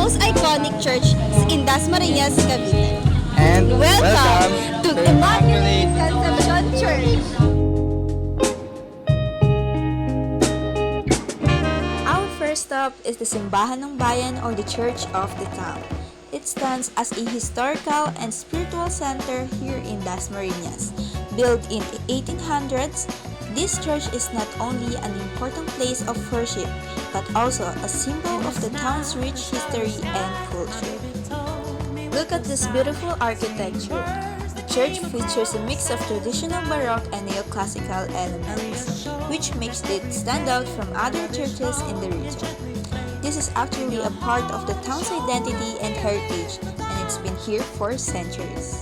most iconic church in Dasmariñas, Cavite. And Welcome to Immaculate Conception Church. Our first stop is the Simbahan ng Bayan or the Church of the Town. It stands as a historical and spiritual center here in Dasmariñas. Built in 1800s, this church is not only an important place of worship, but also a symbol of the town's rich history and culture. Look at this beautiful architecture. The church features a mix of traditional Baroque and neoclassical elements, which makes it stand out from other churches in the region. This is actually a part of the town's identity and heritage, and it's been here for centuries.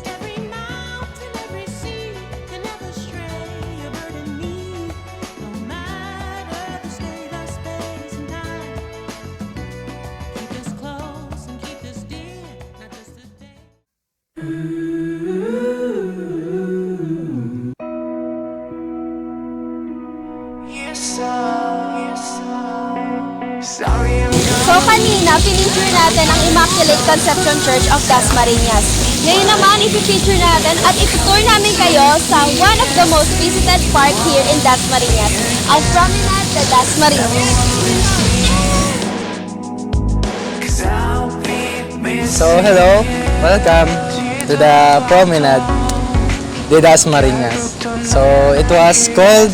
So kanina, pinicture natin ang Immaculate Conception Church of Dasmariñas. Ngayon naman, ipipicture natin at itutour namin kayo sa one of the most visited park here in Dasmariñas, ang Promenade de Dasmariñas. so hello, welcome to the Promenade de Dasmariñas. So it was called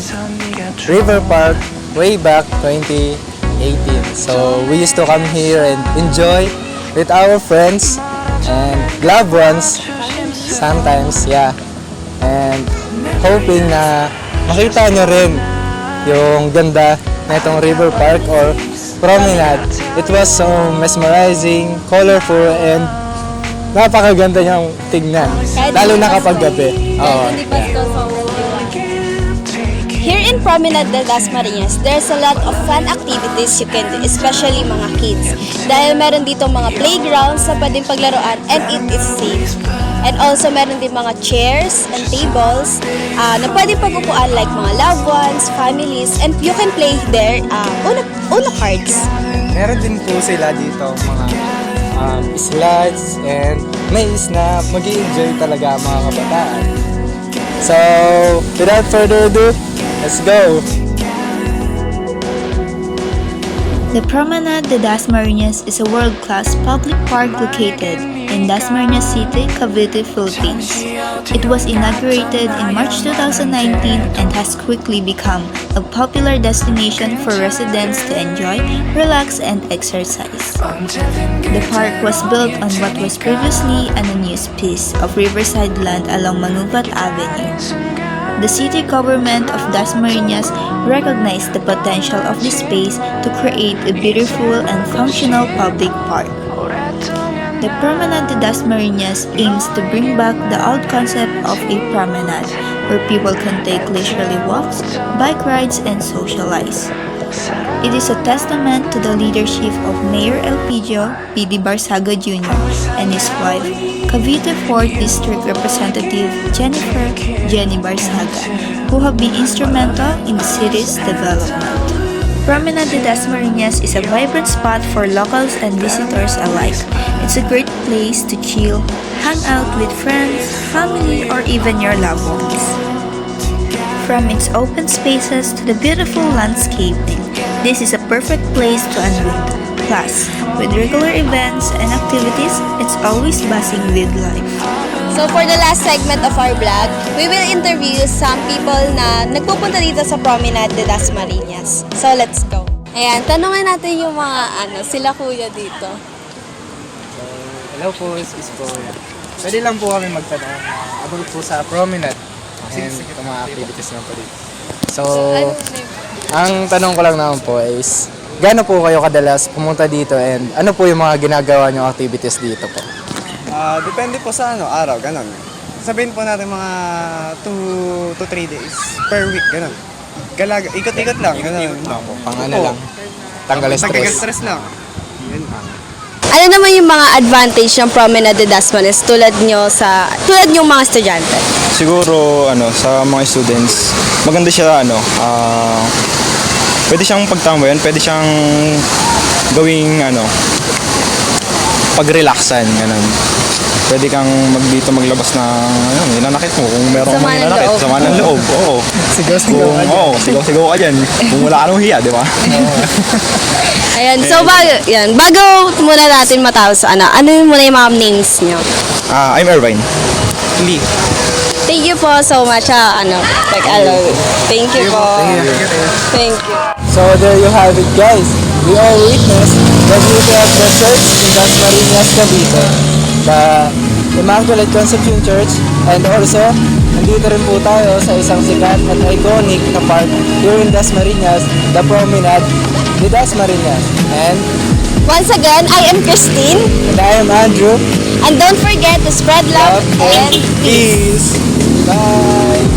River Park way back 2018. So we used to come here and enjoy with our friends and loved ones sometimes, yeah. And hoping na makita nyo rin yung ganda na itong River Park or Promenade. It was so mesmerizing, colorful, and napakaganda niyang tignan. Lalo na kapag gabi. Oo. Here in Promenade de Dasmariñas, there's a lot of fun activities you can do, especially mga kids. Dahil meron dito mga playgrounds na pwedeng paglaruan and it is safe. And also meron din mga chairs and tables na pwedeng pag-upuan like mga loved ones, families, and you can play there Uno cards. Meron din po sila dito mga slides and maze na mag-i-enjoy talaga ang mga kabataan. So, without further ado, let's go! The Promenade de Dasmariñas is a world-class public park located in Dasmariñas City, Cavite, Philippines. It was inaugurated in March 2019 and has quickly become a popular destination for residents to enjoy, relax, and exercise. The park was built on what was previously an unused piece of riverside land along Manubat Avenue. The city government of Dasmariñas recognized the potential of this space to create a beautiful and functional public park. The Promenade de Dasmariñas aims to bring back the old concept of a promenade where people can take leisurely walks, bike rides, and socialize. It is a testament to the leadership of Mayor Elpidio P.D. Barsaga Jr. and his wife, Cavite 4th District Representative Jennifer Jenny Barsaga, who have been instrumental in the city's development. Promenade de Dasmariñas is a vibrant spot for locals and visitors alike. It's a great place to chill, hang out with friends, family, or even your loved ones. From its open spaces to the beautiful landscaping, this is a perfect place to unwind. Plus, with regular events and activities, it's always buzzing with life. So for the last segment of our vlog, we will interview some people na nagpupunta dito sa Promenade de Dasmariñas. So let's go. Ayan, tanungin natin yung mga sila kuya dito. So, hello po, is po. Pwede lang po kami magtanong about po sa Promenade and itong mga activities na po dito. So, ang tanong ko lang naman po is, gaano po kayo kadalas pumunta dito and ano po yung mga ginagawa nyo activities dito po? Depende po sa araw, ganun. Sabihin po natin mga 2 to 3 days per week, ganun. Ikot-ikot lang, ganun. Pang lang, tanggal stress lang. Yun. Ano naman yung mga advantage ng Promenade de Dasmariñas tulad yung mga estudyante? Siguro sa mga students, maganda siya pwede siyang pagtambayan, pwede siyang gawing pag-relaxan, ganun. Pwede kang maglabas ng hinanakit mo kung meron kang Sama ng hinanakit. loob. Sama ng loob. Oo. Sigaw-sigaw ka dyan. Oo, sigaw ka dyan. Kung wala ka nang hiya, di ba? Ayan, so bago muna natin matapos, ano yung muna yung mga names nyo? I'm Irvine. Lee. Thank you po so much, Thank you po. Thank you. So there you have it, guys. We all witnessed the beauty of the church in Dasmariñas, Cavite, the Immaculate Conception Church, and also nandito rin po tayo sa isang sikat at iconic na park here in Dasmariñas, the Promenade de Dasmariñas. And Once again, I am Christine, I am Andrew. and don't forget to spread love and peace. Bye!